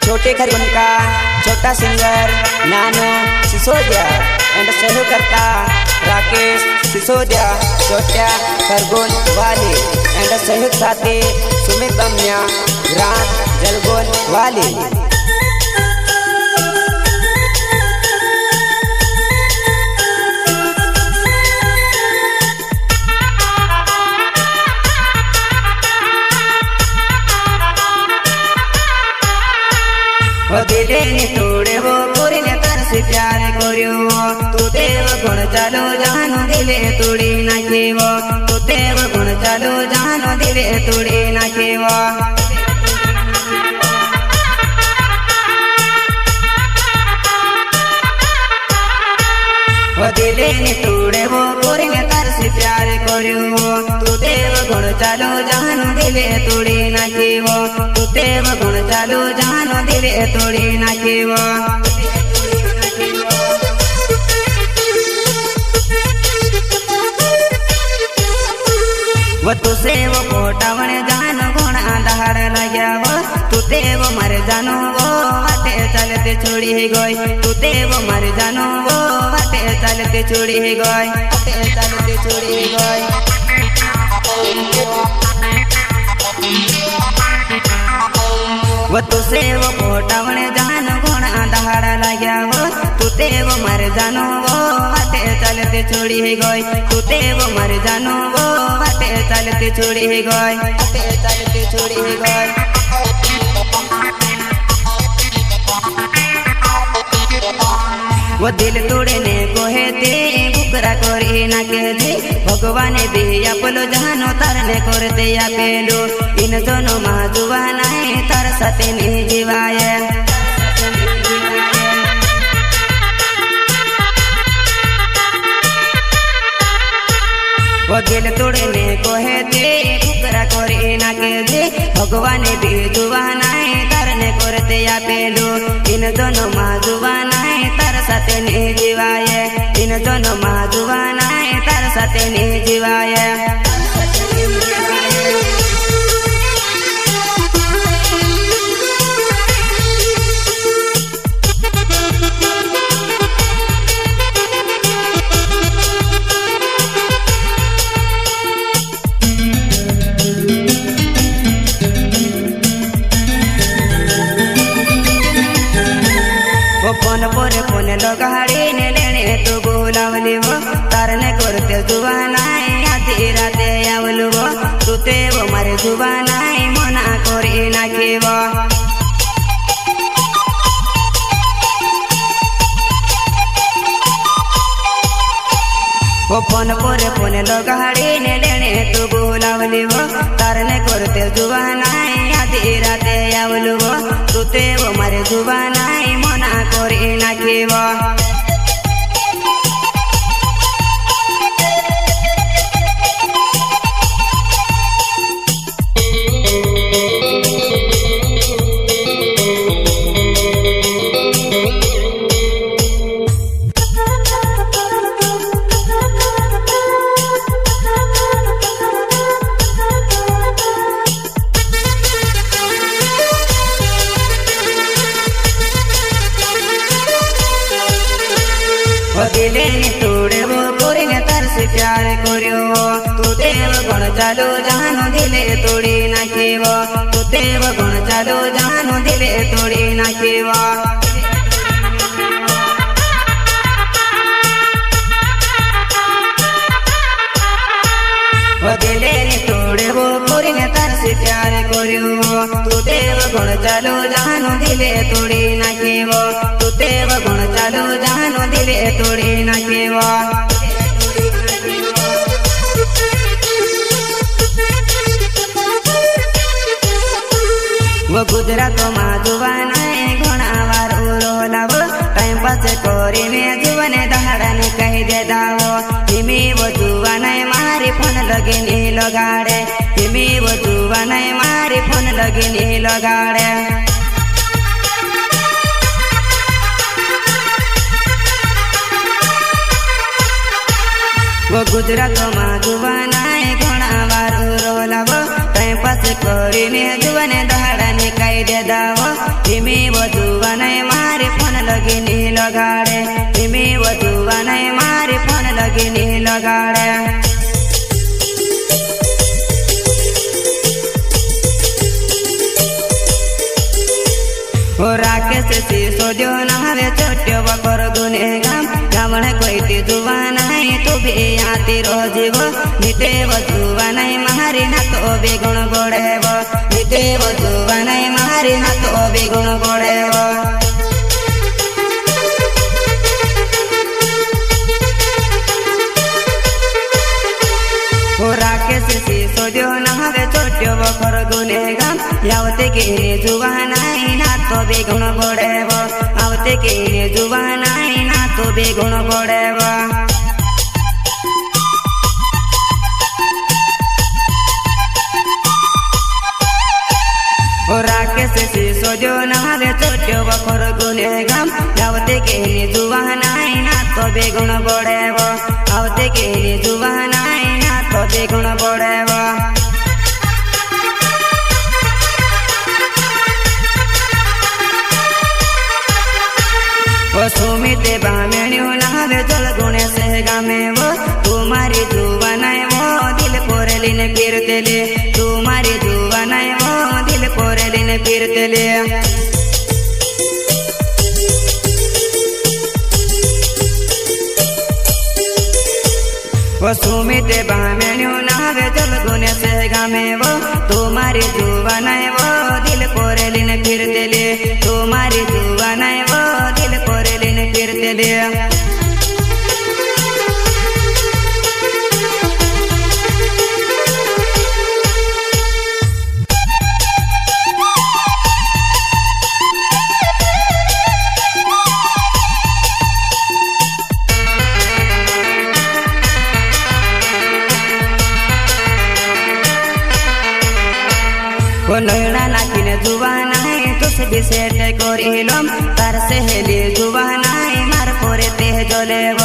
छोटे खरगोन का छोटा सिंगर नानो सिसोदिया एंड सहयोगकर्ता राकेश सिसोदिया छोट्या खरगोन वाली एंड सहयोग साथी सुमित बम्या ग्राम जलगोन वाली। दिले ने तोड़े वो कोरी ने तरस प्यार कोरियो तू देव गुण चालो जानो दिले तोड़ी ना केवो तू देव गुण चालो जानो दिले तोड़ी ना केवो। दिले ने तोड़े वो कोरी ने तरस प्यार कोरियो तू देव गुण चालो जानो दिले तोड़ी ना केवो तू देव गुण चालो जानो दिले तोड़ी ना केवो। वो तुसे वो कोटावण जान गुण आधार लग्या वो तू देव मर जानो वो वाटे चलते छोड़ी गई तू देव मर जानो वो वाटे चलते छोड़ी गई वाटे चलते छोड़ी गई। वो तुसे वो कोटावण जान गुण आधार लग्या वो तू देव मर जानो वो वाटे चलते छोड़ी गई तू देव मर जानो वो वाटे चलते छोड़ी गई वाटे चलते छोड़ी गई। वो दिल तोड़ने को है ते बुकरा कोरी ना के दे भगवान भी आपलो जानो तरने कर दे या पेलो इन दोनों माजुवा नहीं तर सते नहीं जीवाए। वो दिल तोड़ने को है ते बुकरा कोरी ना के दे भगवान भी जुवा नहीं तरने कर दे या पेलो इन दोनों माजुवा नहीं तर सते नहीं जीवाए इन दोनों माजुवा नहीं तर सते नहीं जीवाए। फोन लगाड़ी ने लेने तो बोलावली वो तारने करते जुवा नहीं आधी राते आवलू वो तू ते वो मारे जुवा नहीं मना करी ना केवो। वो फोन लगाड़ी ने लेने तो बोलावली वो तारने करते जुवा नहीं आधी राते आवलू वो तू ते वो मारे जुवा नहीं मना करी ना केवो। दिले ने तोड़े वो कोरी ने तरस प्यार कोरियो तू देव गुण चालो जानो दिले तोड़ी ना केवो तू देव गुण चालो जानो दिले तोड़ी ना केवो। दिले ने तोड़े वो कोरी ने तरस प्यार कोरियो तू देव गुण चालो जानो दिले तोड़ी ना केवो तू देव गुण चालो जानो दिले तोड़ी ना केवो। वो गुजरात में जुवा नहीं घोड़ा वारो रोलाव टाइम पास कोरी में जुवने दहाड़न कही दे दावो हिमी वो जुवा नहीं मारी फोन लगे नहीं लगाड़े हिमी वो जुवा नहीं मारी फोन लगे नहीं लगाड़े। वो गुजरात में जुवा नहीं घोड़ा वारो रोलाव टाइम पास કરીને જુવાને દહાડાની કાઈ દે દાવો ધીમે વધુવાને મારે ફોન લગીને લગાડે ધીમે વધુવાને મારે ફોન લગીને લગાડે राकेश से सोजो नहावे छोट्यो बकर गुने गामण कोई ती जुवा नहीं तू भी आती रोजीव निते वजुवा नहीं मारी ना तो बेगुण गोड़ेव निते वजुवा नहीं मारी ना तो बेगुण गोड़ेव राकेश से सोजो नहावे छोट्यो बकर गुने यावते के जुवा नहीं ना तो बेगुण गोड़ेव आवते के जुवा नहीं ना तो बेगुण गोड़ेव राकेश से सोजो नहावे छोट्यो बकर गुने यावते के जुवा नहीं ना तो बेगुण गोड़ेव आवते के जुवा नहीं ना तो बेगुण गोड़ेव सुमिते बामेण्यो नहावे जल गुणे से गामे वो तुम्हारी जुवा नहीं वो दिल कोरेली ने फिरतेले तुम्हारी जुवा नहीं वो दिल कोरेली ने फिरतेले वो सुमिते बामेण्यो नहावे जल गुणे से गामे वो तुम्हारी जुवा नहीं वो दिल कोरेली ने फिरतेले तुम्हारी जुवा नहीं वो दिल कोरेली ने फिरतेले वो नैना नाकिने जुवा नहीं तुस भी सेट कोरिलम तार से हेली जुवा नहीं मार पोरे ते जलेव